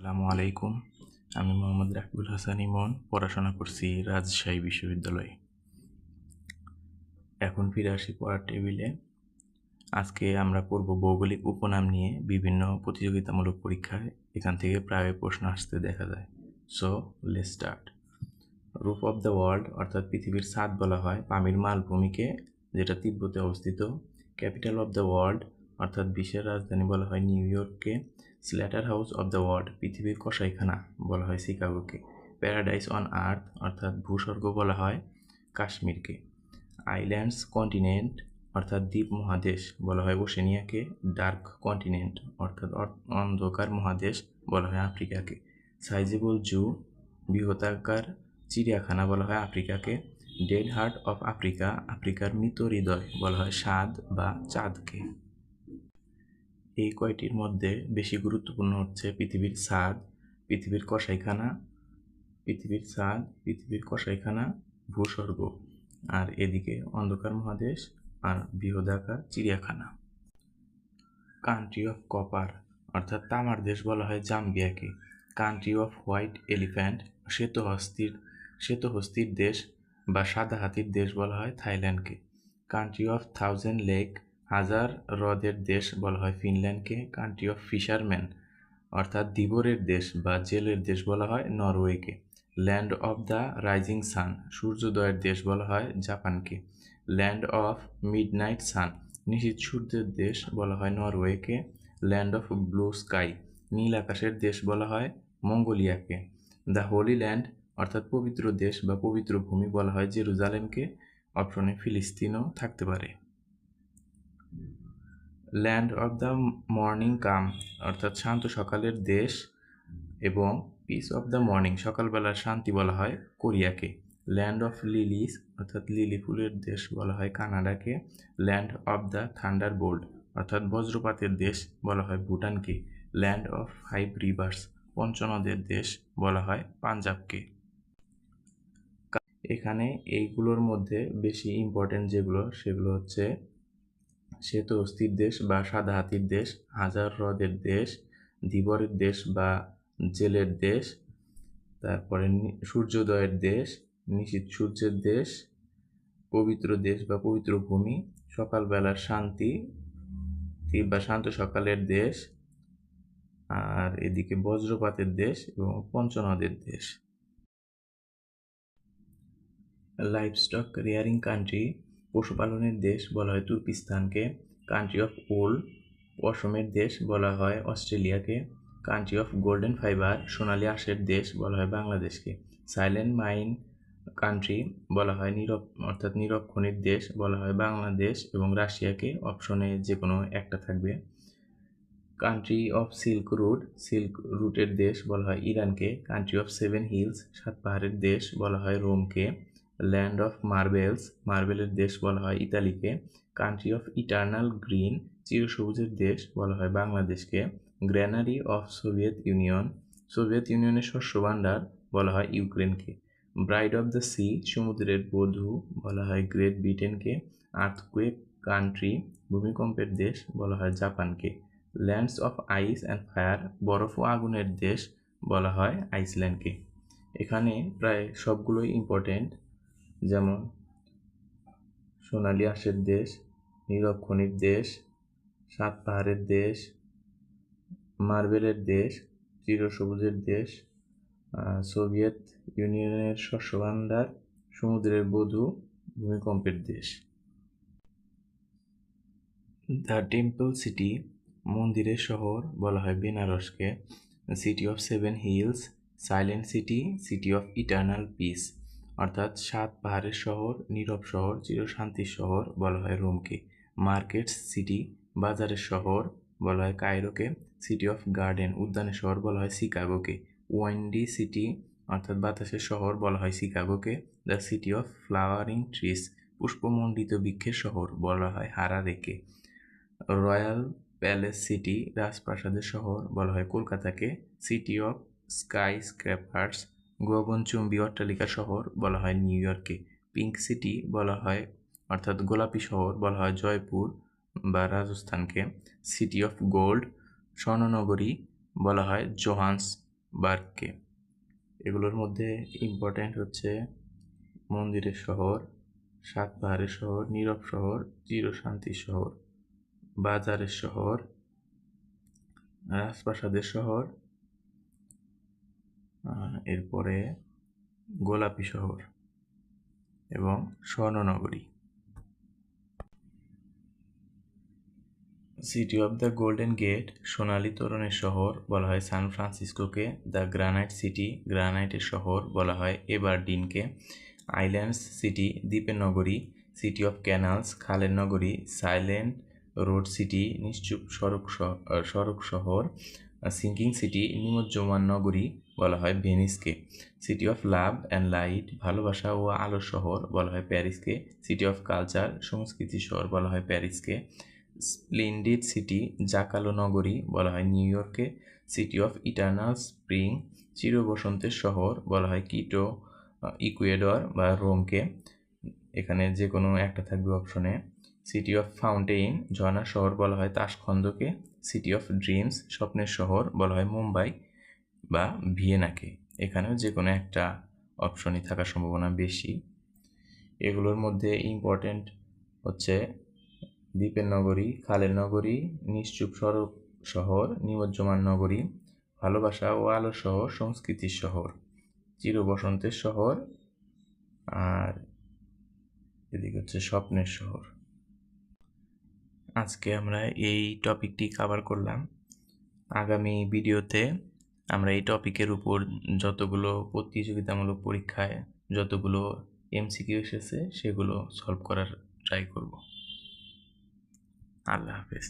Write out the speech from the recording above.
আসসালামু আলাইকুম। আমি মোহাম্মদ রাকিবুল হাসান ইমন, পড়াশোনা করছি রাজশাহী বিশ্ববিদ্যালয়ে। এখন ফিরে আসি পড়ার টেবিলে। আজকে আমরা পড়ব ভৌগোলিক উপনাম নিয়ে বিভিন্ন প্রতিযোগিতামূলক পরীক্ষায় এখান থেকে প্রায় প্রশ্ন আসতে দেখা যায়। So let's start. Roof of the world অর্থাৎ পৃথিবীর ছাদ বলা হয় পামির মালভূমিকে, যেটা তিব্বতে অবস্থিত। ক্যাপিটাল অফ দ্য ওয়ার্ল্ড অর্থাৎ বিশ্বের রাজধানী বলা হয় নিউ ইয়র্ককে। Slaughter house of the world পৃথিবীর কসাইখানা বলা হয় শিকাগোকে। প্যারাডাইস অন আর্থ অর্থাৎ ভূস্বর্গ বলা হয় কাশ্মীরকে। আইল্যান্ডস কন্টিনেন্ট অর্থাৎ দ্বীপ মহাদেশ বলা হয় ওশেনিয়াকে। ডার্ক কন্টিনেন্ট অর্থাৎ অন্ধকার মহাদেশ বলা হয় আফ্রিকাকে। সাইজেবল জু বৃহদাকার চিড়িয়াখানা বলা হয় আফ্রিকাকে। ডেড হার্ট অফ আফ্রিকা আফ্রিকার মৃত হৃদয় বলা হয় সাদ বা চাঁদকে। এই কয়টির মধ্যে বেশি গুরুত্বপূর্ণ হচ্ছে পৃথিবীর ছাদ, পৃথিবীর কসাইখানা, পৃথিবীর ছাদ, পৃথিবীর কসাইখানা, ভূস্বর্গ, আর এদিকে অন্ধকার মহাদেশ আর বৃহদাকার চিড়িয়াখানা। কান্ট্রি অফ কপার অর্থাৎ তামার দেশ বলা হয় জাম্বিয়াকে। কান্ট্রি অফ হোয়াইট এলিফ্যান্ট শ্বেতহস্তির দেশ বা সাদা হাতির দেশ বলা হয় থাইল্যান্ডকে। কান্ট্রি অফ থাউজেন্ড লেক হাজার হ্রদের দেশ বলা হয় ফিনল্যান্ডকে। কান্ট্রি অফ ফিশারম্যান অর্থাৎ ধীবরের দেশ বা জেলের দেশ বলা হয় নরওয়েকে। Land of the rising sun সূর্যোদয়ের দেশ বলা হয় জাপানকে। ল্যান্ড অফ মিডনাইট সান নিশীথ সূর্যের দেশ বলা হয় নরওয়েকে। ল্যান্ড অফ ব্লু স্কাই নীল আকাশের দেশ বলা হয় মঙ্গোলিয়াকে। দ্য হোলি ল্যান্ড অর্থাৎ পবিত্র দেশ বা পবিত্র ভূমি বলা হয় জেরুজালেমকে। অপশনে ফিলিস্তিনও থাকতে পারে। ল্যান্ড অফ দ্য মর্নিং কাম অর্থাৎ শান্ত সকালের দেশ এবং পিস অফ দ্য মর্নিং সকালবেলার শান্তি বলা হয় কোরিয়াকে। ল্যান্ড অফ লিলিস অর্থাৎ লিলি ফুলের দেশ বলা হয় কানাডাকে। Land of the thunderbolt অর্থাৎ বজ্রপাতের দেশ বলা হয় ভুটানকে। ল্যান্ড অফ 5 রিভার্স পঞ্চনদের দেশ বলা হয় পাঞ্জাবকে। এখানে এইগুলোর মধ্যে বেশি ইম্পর্টেন্ট যেগুলো সেগুলো হচ্ছে শ্বেতহস্তির দেশ বা সাদা হাতির দেশ, হাজার হ্রদের দেশ, ধীবরের দেশ বা জেলের দেশ, তারপরে সূর্যোদয়ের দেশ, নিশীথ সূর্যের দেশ, পবিত্র দেশ বা পবিত্র ভূমি, সকালবেলার শান্তি বা শান্ত সকালের দেশ, আর এদিকে বজ্রপাতের দেশ এবং পঞ্চনদের দেশ। লাইভস্টক রেয়ারিং কান্ট্রি পশুপালনের দেশ বলা হয় তুর্কিস্তানকে। কান্ট্রি অফ ওল পশমের দেশ বলা হয় অস্ট্রেলিয়াকে। কান্ট্রি অফ গোল্ডেন ফাইবার সোনালী আঁশের দেশ বলা হয় বাংলাদেশকে। সাইলেন্ট মাইন কান্ট্রি বলা হয় অর্থাৎ নীরব খনির দেশ বলা হয় বাংলাদেশ এবং রাশিয়াকে। অপশনে যে কোনো একটা থাকবে। কান্ট্রি অফ সিল্ক রুটের দেশ বলা হয় ইরানকে। কান্ট্রি অফ 7 হিলস সাত পাহাড়ের দেশ বলা হয় রোমকে। ল্যান্ড অফ মার্বেলের দেশ বলা হয় ইতালিকে। কান্ট্রি অফ ইটার্নাল গ্রিন চিরসবুজের দেশ বলা হয় বাংলাদেশকে। গ্র্যানারি অফ সোভিয়েত ইউনিয়নের শস্য ভাণ্ডার বলা হয় ইউক্রেনকে। ব্রাইড অফ দ্য সি সমুদ্রের বধূ বলা হয় গ্রেট ব্রিটেনকে। আর্থকুয়েক কান্ট্রি ভূমিকম্পের দেশ বলা হয় জাপানকে। Lands of ice and fire বরফ ও আগুনের দেশ বলা হয় আইসল্যান্ডকে। এখানে প্রায় সবগুলোই ইম্পর্টেন্ট, যেমন সোনালী আঁশের দেশ, নীরব খনির দেশ, সাত পাহাড়ের দেশ, মার্বেলের দেশ, চিরসবুজের দেশ, সোভিয়েত ইউনিয়নের শস্য ভাণ্ডার, সমুদ্রের বধূ, ভূমিকম্পের দেশ। দ্য টেম্পল সিটি মন্দিরের শহর বলা হয় বেনারসকে। City of 7 hills silent city of eternal peace অর্থাৎ সাত পাহাড়ের শহর, নীরব শহর, চিরশান্তির শহর বলা হয় রোমকে। মার্কেটস সিটি বাজারের শহর বলা হয় কায়রোকে। সিটি অফ গার্ডেন উদ্যানের শহর বলা হয় শিকাগোকে। ওয়েন্ডি সিটি অর্থাৎ বাতাসের শহর বলা হয় শিকাগোকে। The city of flowering trees পুষ্পমণ্ডিত বৃক্ষের শহর বলা হয় হারারেকে। রয়্যাল প্যালেস সিটি রাজপ্রাসাদের শহর বলা হয় কলকাতাকে। সিটি অফ স্কাই স্ক্র্যাপার্স গগনচুম্বী অট্টালিকা শহর বলা হয় নিউ ইয়র্ককে। পিঙ্ক সিটি বলা হয় অর্থাৎ গোলাপি শহর বলা হয় জয়পুর বা রাজস্থানকে। সিটি অফ গোল্ড স্বর্ণনগরী বলা হয় জোহান্সবার্গ বার্গকে। এগুলোর মধ্যে ইম্পর্ট্যান্ট হচ্ছে মন্দিরের শহর, সাত পাহাড়ের শহর, নীরব শহর, চিরশান্তির শহর, বাজারের শহর, রাজপ্রাসাদের শহর, এরপরে গোলাপি শহর এবং স্বর্ণনগরী। City of the golden gate, সোনালী তোরণের শহর বলা হয় সান ফ্রান্সিসকোকে। দ্য গ্রানাইট সিটি, গ্রানাইটের শহর বলা হয় এবারডিনকে। আইল্যান্ডস সিটি, দ্বীপের নগরী। সিটি অফ ক্যানালস, খালের নগরী। সাইলেন্ট রোড সিটি, নিশ্চুপ সড়ক শহর। সিঙ্কিং সিটি, নিমজ্জমান নগরী বলা হয় ভেনিসকে। City of love and light, ভালোবাসা ও আলোর শহর বলা হয় প্যারিসকে। সিটি অফ কালচার, সংস্কৃতির শহর বলা হয় প্যারিসকে। স্প্লেন্ডিড সিটি, জাকালো নগরী বলা হয় নিউ ইয়র্ককে। সিটি অফ ইটার্নাল স্প্রিং, চির বসন্তের শহর বলা হয় কিটো, ইকুয়েডর বা রোমকে। এখানে যে কোনো একটা থাকবে অপশনে। সিটি অফ ফাউন্টেইন, ঝর্ণার শহর বলা হয় তাশখন্দকে। সিটি অফ ড্রিমস, স্বপ্নের শহর বলা হয় মুম্বাই বা ভিয়েনাকে। এখানেও যে কোনো একটা অপশনই থাকার সম্ভাবনা বেশি। এগুলোর মধ্যে ইম্পর্টেন্ট হচ্ছে দ্বীপের নগরী, খালের নগরী, নিশ্চুপ সড়ক শহর, নিমজ্জমান নগরী, ভালোবাসা ও আলো শহর, সংস্কৃতির শহর, চির বসন্তের শহর, আর এদিকে হচ্ছে স্বপ্নের শহর। আজকে আমরা এই টপিকটি কভার করলাম। আগামী ভিডিওতে আমরা এই টপিকের উপর যতগুলো প্রতিযোগিতামূলক পরীক্ষায় যতগুলো এমসিকিউ এসেছে সেগুলো সলভ করার ট্রাই করব। আল্লাহ হাফেজ।